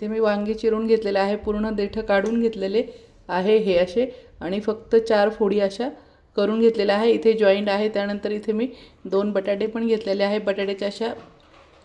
इथे मी वांगे चिरून घेतलेले आहे, पूर्ण देठं काढून घेतलेले आहे हे असे, आणि फक्त 4 फोडी अशा करून घेतलेल्या आहे. इथे जॉईंट आहे. त्यानंतर इथे मी 2 बटाटे पण घेतलेले आहे, बटाट्याच्या अशा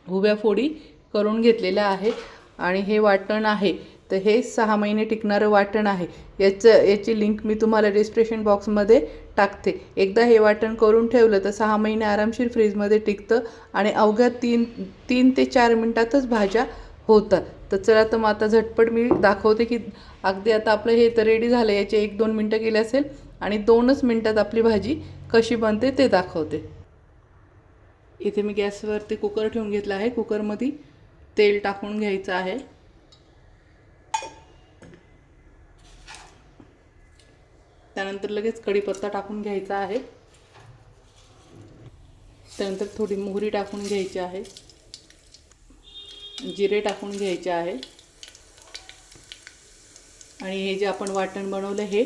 उभ्या फोडी करून घेतलेल्या आहे. आणि हे वाटण आहे, तर हे 6 महिने टिकणारं वाटण आहे. याची लिंक मी तुम्हाला डिस्क्रिप्शन बॉक्समध्ये टाकते. एकदा हे वाटण करून ठेवलं तर 6 महिने आरामशीर फ्रीजमध्ये टिकतं आणि अवघ्या 3 ते 4 मिनटातच भाज्या होतात. तर चला, तर मग आता झटपट मी दाखवते की अगदी आता आपलं हे तर रेडी झालं. याचे 1-2 मिनटं गेले असेल आणि 2च मिनटात आपली भाजी कशी बनते ते दाखवते. इथे मी गॅसवरती कुकर ठेवून घेतला आहे. कुकरमध्ये तेल टाकून घ्यायचं आहे. त्यानंतर लगेच कढीपत्ता टाकून घ्यायचा आहे. त्यानंतर थोडी मोहरी टाकून घ्यायची आहे, जिरे टाकून घ्यायचे आहे आणि हे जे आपण वाटण बनवलं हे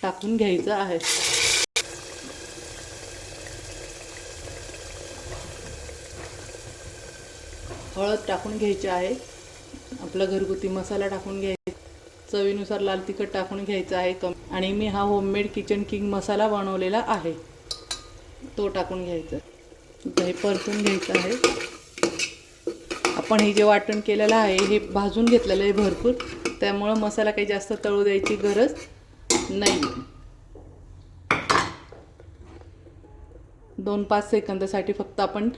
टाकून घ्यायचं आहे. हळद टाकून घ्यायची आहे. आपला घरगुती मसाला टाकून घ्यायचा. चवीनुसार लाल तिखट टाकून घ्यायचं आहे आणि मी हा होममेड किचन किंग मसाला बनवलेला आहे तो टाकून घ्यायचा. हे परतून घ्यायचं आहे. आपण हे जे वाटण केलेलं आहे हे भाजून घेतलेलं आहे भरपूर, त्यामुळं मसाला काही जास्त तळू द्यायची गरज नाही. 2-5 सेकंदासाठी फक्त आपण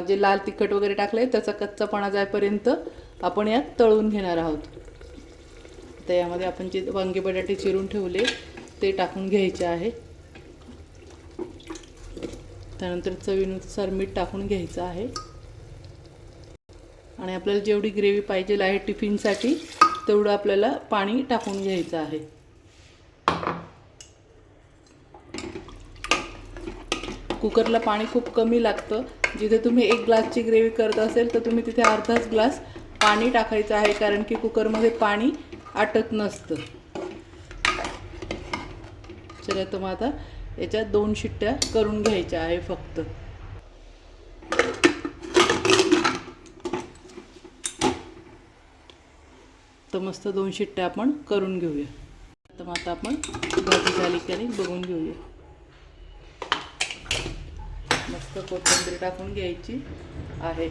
जे लाल तिखट वगैरे टाकलं आहे त्याचा कच्चापणा जाईपर्यंत आपण यात तळून घेणार आहोत. तर यामध्ये आपण जे वांगे बटाटे चिरून ठेवले ते टाकून घ्यायचे आहे. त्यानंतर चवीनुसार मीठ टाकून घ्यायचं आहे आणि आपल्याला जेवढी ग्रेव्ही पाहिजे आहे टिफिनसाठी तेवढं आपल्याला पाणी टाकून घ्यायचं आहे. कुकरला पाणी खूप कमी लागतं. जिथे तुम्ही 1 ग्लासची ग्रेव्ही करत असेल तर तुम्ही तिथे अर्धाच ग्लास पाणी टाकायचं आहे, कारण की कुकरमध्ये पाणी आटत नसतं. चला, तर मग आता याच्यात 2 शिट्ट्या करून घ्यायच्या आहे फक्त. तर मस्त 2 शिट्ट्या आपण करून घेऊया. तर मग आता आपण भाजी झाली की नाही बघून घेऊया. मस्त कोथिंबीर टाकून घ्यायची आहे.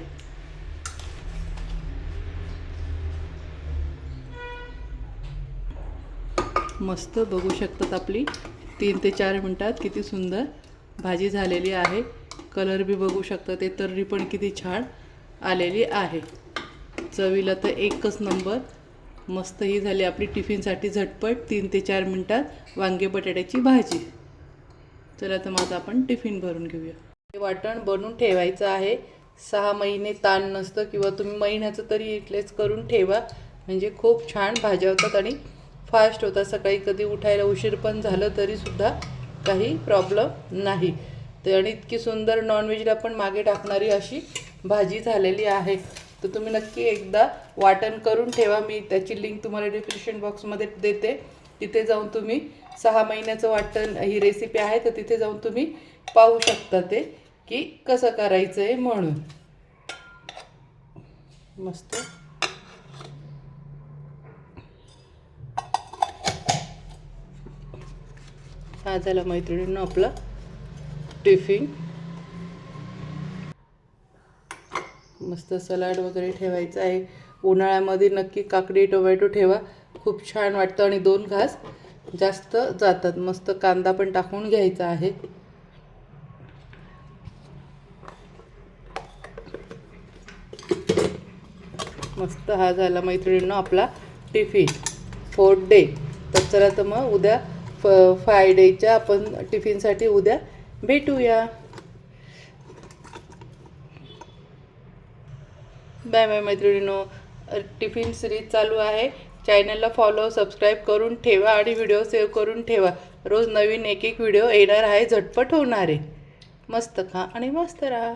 मस्त बघू शकतात आपली 3 ते 4 मिनटात किती सुंदर भाजी झालेली आहे. कलर बी बघू शकता, ते तर्री पण किती छान आलेली आहे. चवीला तर एकच नंबर. मस्त ही झाली आपली टिफिनसाठी झटपट 3 ते 4 मिनटात वांगे बटाट्याची भाजी. चला, तर मग आता आपण टिफिन भरून घेऊया. हे वाटण बनवून ठेवायचं आहे. 6 महिने ताण नसतं, किंवा तुम्ही महिन्याचं तरी इथलेच करून ठेवा, म्हणजे खूप छान भाज्या होतात आणि फास्ट होतात. सकाळी कधी उठायला उशीर पण झालं तरीसुद्धा काही प्रॉब्लेम नाही. तर आणि इतकी सुंदर नॉनव्हेजला पण मागे टाकणारी अशी भाजी झालेली आहे. तर तुम्ही नक्की एकदा वाटण करून ठेवा. मी त्याची लिंक तुम्हाला डिस्क्रिप्शन बॉक्समध्ये देते. तिथे जाऊन तुम्ही 6 महिन्याचं वाटण ही रेसिपी आहे, तर तिथे जाऊन तुम्ही पाहू शकता ते की कसं करायचं आहे म्हणून. मस्त हा झाला मैत्रिणींनो आपला टिफिन. मस्त सलाड वगैरे ठेवायचं आहे. उन्हाळ्यामध्ये नक्की काकडी टोमॅटो ठेवा, खूप छान वाटतं आणि 2 घास जास्त जातात. मस्त कांदा पण टाकून घ्यायचा आहे. मस्त हा झाला मैत्रिणींनो आपला टिफिन 4th डे. तर चला, तर मग उद्या 5 डेच्या आपण टिफिनसाठी उद्या भेटूया. बाय बाय मैत्रिणींनो. टिफिन सिरीज चालू आहे. चॅनलला फॉलो सबस्क्राईब करून ठेवा आणि व्हिडिओ सेव्ह करून ठेवा. रोज नवीन एक व्हिडिओ येणार आहे, झटपट होणारे. मस्त खा आणि मस्त राहा.